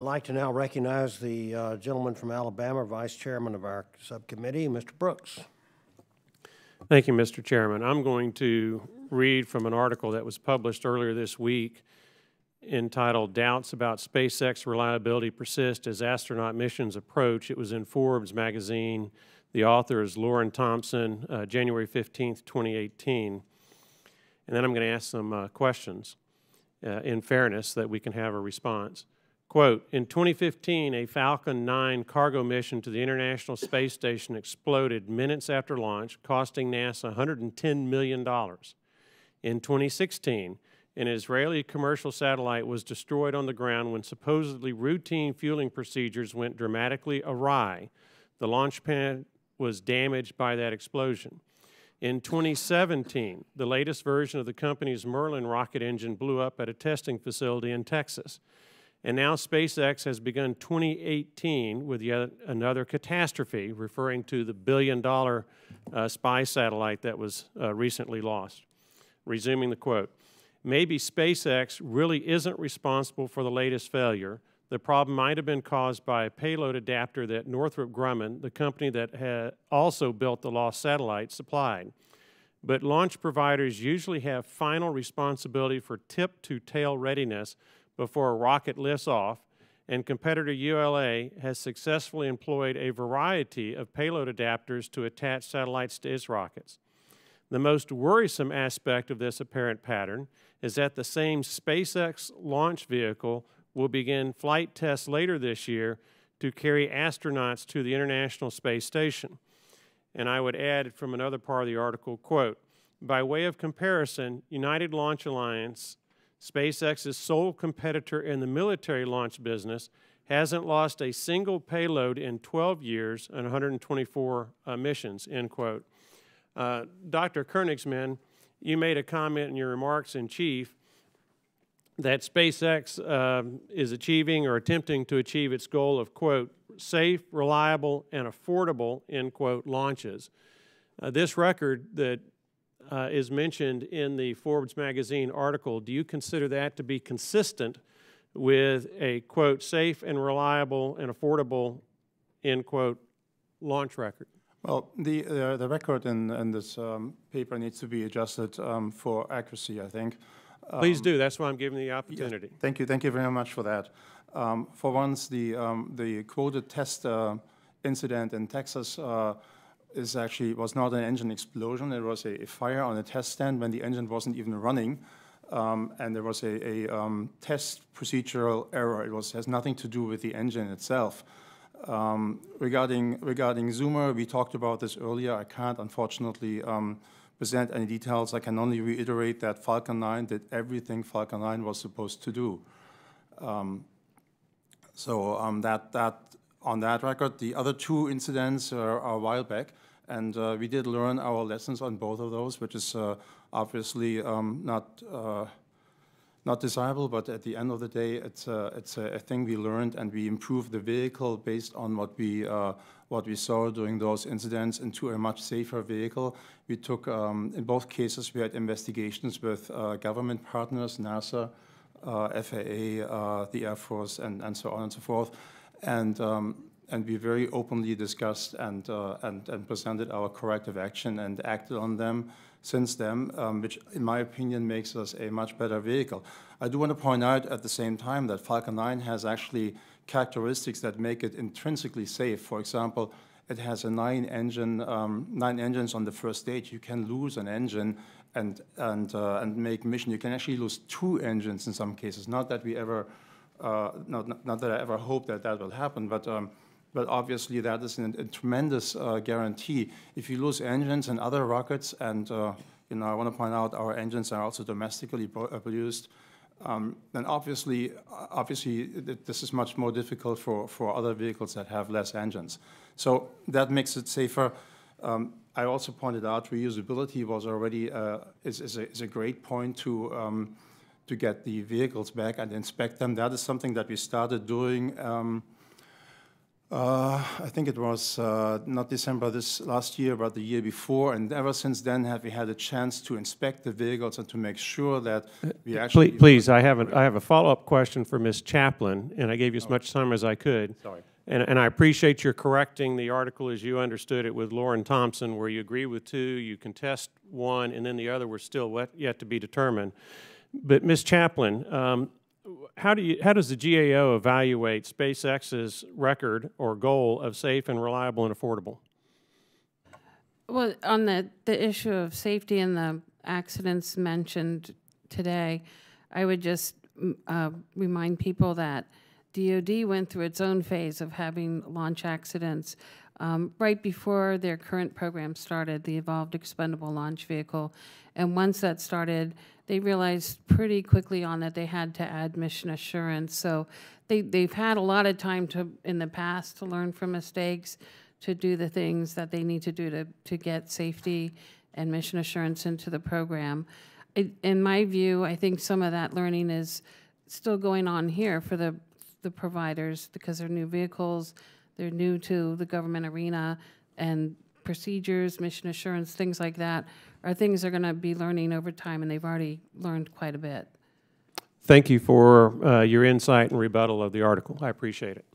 I'd like to now recognize the gentleman from Alabama, Vice Chairman of our subcommittee, Mr. Brooks. Thank you, Mr. Chairman. I'm going to read from an article that was published earlier this week entitled "Doubts About SpaceX Reliability Persist as Astronaut Missions Approach." It was in Forbes magazine. The author is Lauren Thompson, January 15th, 2018. And then I'm going to ask some questions in fairness that we can have a response. Quote, in 2015, a Falcon 9 cargo mission to the International Space Station exploded minutes after launch, costing NASA $110 million. In 2016, an Israeli commercial satellite was destroyed on the ground when supposedly routine fueling procedures went dramatically awry. The launch pad was damaged by that explosion. In 2017, the latest version of the company's Merlin rocket engine blew up at a testing facility in Texas. And now SpaceX has begun 2018 with yet another catastrophe, referring to the billion-dollar spy satellite that was recently lost. Resuming the quote, maybe SpaceX really isn't responsible for the latest failure. The problem might have been caused by a payload adapter that Northrop Grumman, the company that had also built the lost satellite, supplied. But launch providers usually have final responsibility for tip-to-tail readiness before a rocket lifts off, and competitor ULA has successfully employed a variety of payload adapters to attach satellites to its rockets. The most worrisome aspect of this apparent pattern is that the same SpaceX launch vehicle will begin flight tests later this year to carry astronauts to the International Space Station. And I would add from another part of the article, quote, by way of comparison, United Launch Alliance, SpaceX's sole competitor in the military launch business, hasn't lost a single payload in 12 years and 124 missions, end quote. Dr. Koenigsmann, you made a comment in your remarks in chief that SpaceX is achieving or attempting to achieve its goal of, quote, safe, reliable, and affordable, end quote, launches. This record that is mentioned in the Forbes magazine article, do you consider that to be consistent with a, quote, safe and reliable and affordable, end quote, launch record? Well, the record in this paper needs to be adjusted for accuracy, I think. Please do. That's why I'm giving the opportunity. Yes, thank you. Thank you very much for that. For once, the quoted test incident in Texas was not an engine explosion. It was a fire on a test stand when the engine wasn't even running, and there was a test procedural error. It has nothing to do with the engine itself. Regarding Zoomer, we talked about this earlier. I can't, unfortunately, present any details. I can only reiterate that Falcon 9 did everything Falcon 9 was supposed to do. On that record, the other two incidents are a while back, and we did learn our lessons on both of those, which is obviously not desirable, but at the end of the day, it's a thing we learned, and we improved the vehicle based on what we saw during those incidents into a much safer vehicle. We took, in both cases, we had investigations with government partners, NASA, FAA, the Air Force, and so on and so forth. And we very openly discussed and presented our corrective action and acted on them since then, which in my opinion makes us a much better vehicle. I do want to point out at the same time that Falcon 9 has actually characteristics that make it intrinsically safe. For example, it has a 9 engines on the first stage. You can lose an engine and make mission. You can actually lose 2 engines in some cases. Not that we ever, not that I ever hope that will happen, but obviously that is a tremendous guarantee. If you lose engines in other rockets, and I want to point out our engines are also domestically produced, then obviously this is much more difficult for other vehicles that have less engines. So that makes it safer. I also pointed out reusability was already is a great point to get the vehicles back and inspect them. That is something that we started doing I think it was not December this last year, but the year before, and ever since then have we had a chance to inspect the vehicles and to make sure that we actually... Please, I have a follow-up question for Ms. Chaplain, and I gave you as much time as I could. Sorry. And I appreciate your correcting the article as you understood it with Lauren Thompson, where you agree with 2, you contest 1, and then the other were still yet to be determined. But Ms. Chaplain, how does the GAO evaluate SpaceX's record or goal of safe and reliable and affordable? Well, on the issue of safety and the accidents mentioned today, I would just remind people that DoD went through its own phase of having launch accidents right before their current program started, the Evolved Expendable Launch Vehicle. And once that started, they realized pretty quickly on that they had to add mission assurance. So they've had a lot of time in the past to learn from mistakes, to do the things that they need to do to get safety and mission assurance into the program. In my view, I think some of that learning is still going on here for the providers, because they're new vehicles, they're new to the government arena, and procedures, mission assurance, things like that are things they're going to be learning over time, and they've already learned quite a bit. Thank you for your insight and rebuttal of the article. I appreciate it.